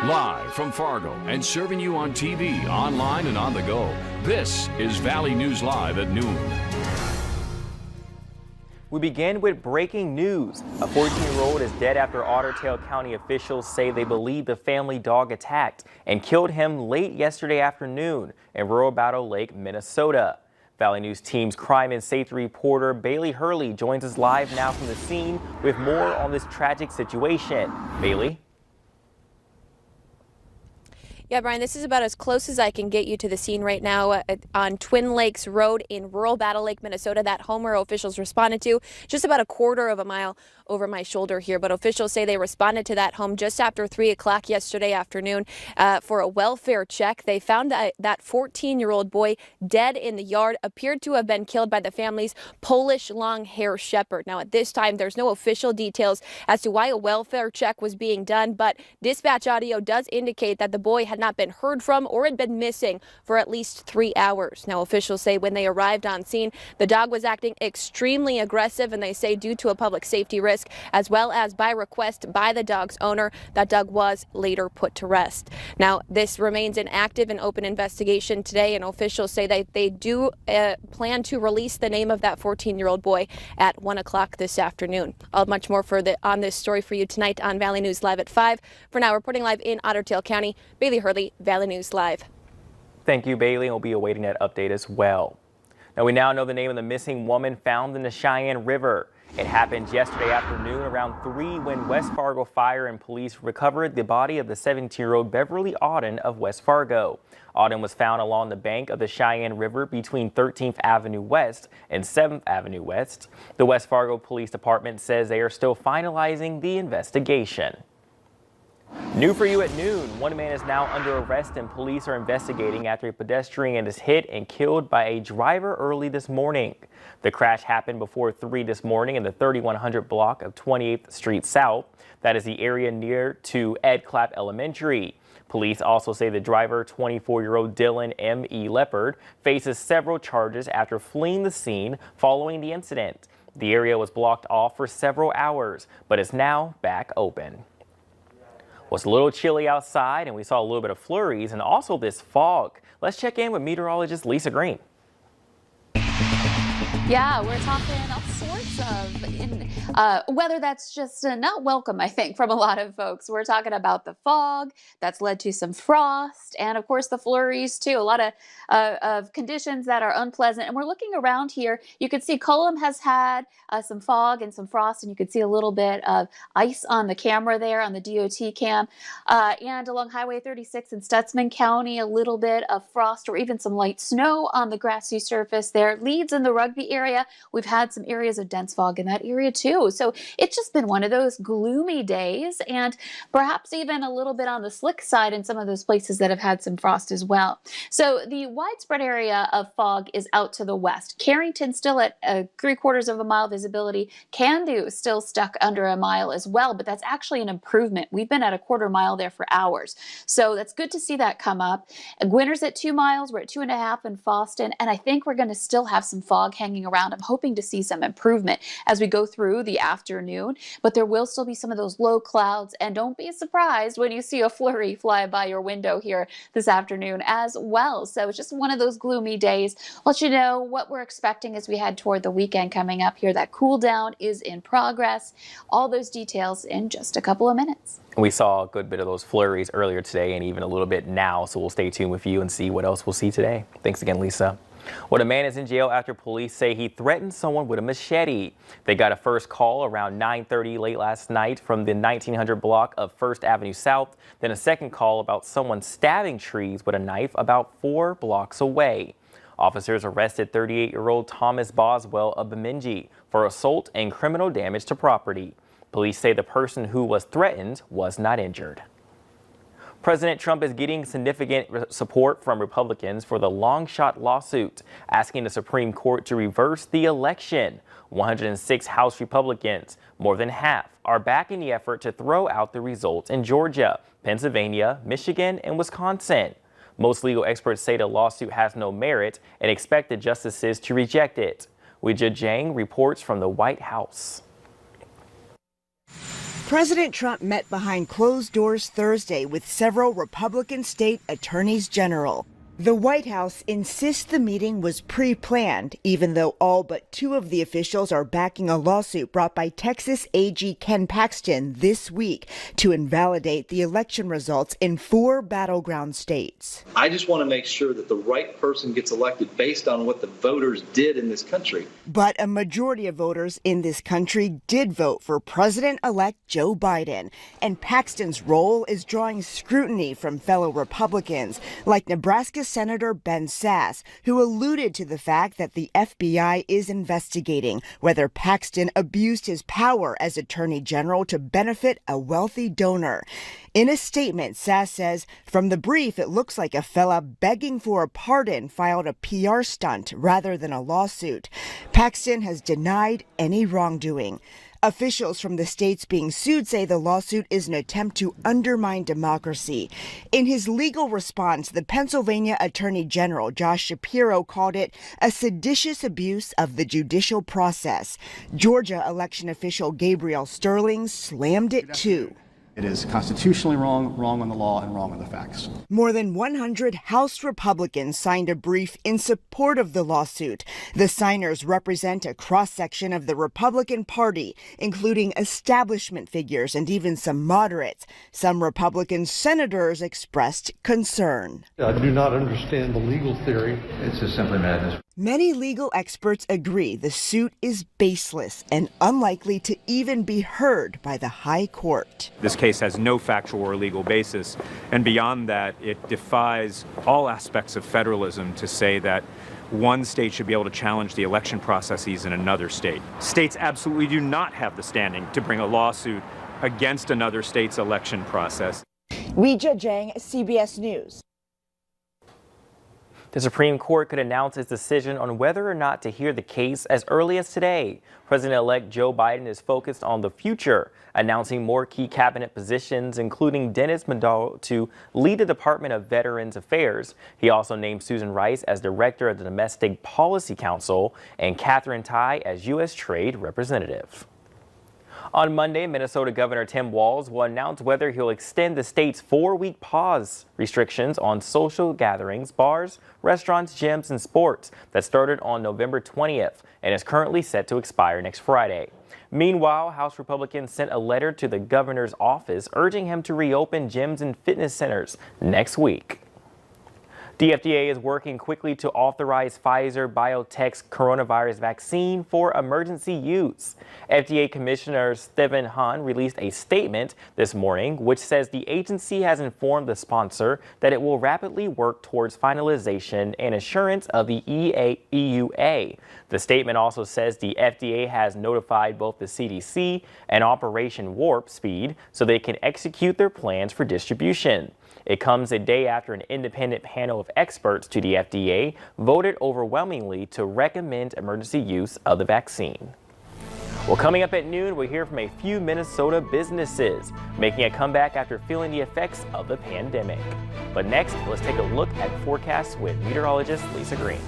Live from Fargo and serving you on TV, online, and on the go. This is Valley News Live at noon. We begin with breaking news. A 14-year-old is dead after Otter Tail County officials say they believe the family dog attacked and killed him late yesterday afternoon in rural Battle Lake, Minnesota. Valley News Team's crime and safety reporter Bailey Hurley joins us live now from the scene with more on this tragic situation. Bailey? Yeah, Brian, this is about as close as I can get you to the scene right now on Twin Lakes Road in rural Battle Lake, Minnesota. That home where officials responded to just about a quarter of a mile over my shoulder here. But officials say they responded to that home just after 3 o'clock yesterday afternoon for a welfare check. They found that 14-year-old boy dead in the yard, appeared to have been killed by the family's Polish long-hair shepherd. Now, at this time, there's no official details as to why a welfare check was being done, but dispatch audio does indicate that the boy had not been heard from or had been missing for at least 3 hours. Now, officials say when they arrived on scene, the dog was acting extremely aggressive, and they say due to a public safety risk, as well as by request by the dog's owner, that dog was later put to rest. Now, this remains an active and open investigation today, and officials say that they do plan to release the name of that 14-year-old boy at 1 o'clock this afternoon. I'll have much more on this story for you tonight on Valley News Live at 5. For now, reporting live in Otter Tail County, Bailey Hurley, Valley News Live. Thank you, Bailey, and we'll be awaiting that update as well. Now, we now know the name of the missing woman found in the Cheyenne River. It happened yesterday afternoon around 3 when West Fargo Fire and Police recovered the body of the 17-year-old Beverly Auden of West Fargo. Auden was found along the bank of the Cheyenne River between 13th Avenue West and 7th Avenue West. The West Fargo Police Department says they are still finalizing the investigation. New for you at noon. One man is now under arrest and police are investigating after a pedestrian is hit and killed by a driver early this morning. The crash happened before 3 this morning in the 3100 block of 28th Street South. That is the area near to Ed Clapp Elementary. Police also say the driver, 24-year-old Dylan M.E. Leopard, faces several charges after fleeing the scene following the incident. The area was blocked off for several hours, but is now back open. Well, it's a little chilly outside, and we saw a little bit of flurries and also this fog. Let's check in with meteorologist Lisa Green. Yeah, we're talking all sorts of weather that's just not welcome, I think, from a lot of folks. We're talking about the fog that's led to some frost and, of course, the flurries, too. A lot of conditions that are unpleasant. And we're looking around here. You can see Cullum has had some fog and some frost, and you can see a little bit of ice on the camera there on the DOT cam. And along Highway 36 in Stutsman County, a little bit of frost or even some light snow on the grassy surface there. Leeds in the Rugby area, we've had some areas of dense fog in that area too. So it's just been one of those gloomy days, and perhaps even a little bit on the slick side in some of those places that have had some frost as well. So the widespread area of fog is out to the west. Carrington still at 3/4 of a mile visibility. Candu still stuck under a mile as well, but that's actually an improvement. We've been at a 1/4 mile there for hours. So that's good to see that come up. Gwinner's at 2 miles. We're at 2.5 in Foston, and I think we're going to still have some fog hanging around. I'm hoping to see some improvement as we go through the afternoon, but there will still be some of those low clouds, and don't be surprised when you see a flurry fly by your window here this afternoon as well. So it's just one of those gloomy days. I'll let you know what we're expecting as we head toward the weekend coming up here. That cool down is in progress. All those details in just a couple of minutes. We saw a good bit of those flurries earlier today and even a little bit now, so we'll stay tuned with you and see what else we'll see today. Thanks again, Lisa. Well, a man is in jail after police say he threatened someone with a machete. They got a first call around 9:30 late last night from the 1900 block of 1st Avenue South, then a second call about someone stabbing trees with a knife about 4 blocks away. Officers arrested 38-year-old Thomas Boswell of Bemidji for assault and criminal damage to property. Police say the person who was threatened was not injured. President Trump is getting significant support from Republicans for the long shot lawsuit, asking the Supreme Court to reverse the election. 106 House Republicans, more than half, are backing the effort to throw out the results in Georgia, Pennsylvania, Michigan, and Wisconsin. Most legal experts say the lawsuit has no merit and expect the justices to reject it. Weijia Jiang reports from the White House. President Trump met behind closed doors Thursday with several Republican state attorneys general. The White House insists the meeting was pre-planned, even though all but two of the officials are backing a lawsuit brought by Texas AG Ken Paxton this week to invalidate the election results in 4 battleground states. I just want to make sure that the right person gets elected based on what the voters did in this country. But a majority of voters in this country did vote for President-elect Joe Biden, and Paxton's role is drawing scrutiny from fellow Republicans, like Nebraska Senator Ben Sasse, who alluded to the fact that the FBI is investigating whether Paxton abused his power as Attorney General to benefit a wealthy donor. In a statement, Sasse says, "From the brief, it looks like a fella begging for a pardon filed a PR stunt rather than a lawsuit." Paxton has denied any wrongdoing. Officials from the states being sued say the lawsuit is an attempt to undermine democracy. In his legal response, the Pennsylvania Attorney General Josh Shapiro called it a seditious abuse of the judicial process. Georgia election official Gabriel Sterling slammed it too. It is constitutionally wrong, wrong on the law, and wrong on the facts. More than 100 House Republicans signed a brief in support of the lawsuit. The signers represent a cross-section of the Republican Party, including establishment figures and even some moderates. Some Republican senators expressed concern. I do not understand the legal theory. It's just simply madness. Many legal experts agree the suit is baseless and unlikely to even be heard by the High Court. This case has no factual or legal basis, and beyond that, it defies all aspects of federalism to say that one state should be able to challenge the election processes in another state. States absolutely do not have the standing to bring a lawsuit against another state's election process. Weijia Zhang, CBS News. The Supreme Court could announce its decision on whether or not to hear the case as early as today. President-elect Joe Biden is focused on the future, announcing more key cabinet positions, including Dennis Maduro to lead the Department of Veterans Affairs. He also named Susan Rice as director of the Domestic Policy Council and Katherine Tai as U.S. Trade Representative. On Monday, Minnesota Governor Tim Walz will announce whether he'll extend the state's 4-week pause restrictions on social gatherings, bars, restaurants, gyms, and sports that started on November 20th and is currently set to expire next Friday. Meanwhile, House Republicans sent a letter to the governor's office urging him to reopen gyms and fitness centers next week. The FDA is working quickly to authorize Pfizer BioNTech's coronavirus vaccine for emergency use. FDA Commissioner Stephen Hahn released a statement this morning which says the agency has informed the sponsor that it will rapidly work towards finalization and assurance of the EUA. The statement also says the FDA has notified both the CDC and Operation Warp Speed so they can execute their plans for distribution. It comes a day after an independent panel of experts to the FDA voted overwhelmingly to recommend emergency use of the vaccine. Well, coming up at noon, we'll hear from a few Minnesota businesses making a comeback after feeling the effects of the pandemic. But next, let's take a look at forecasts with meteorologist Lisa Green.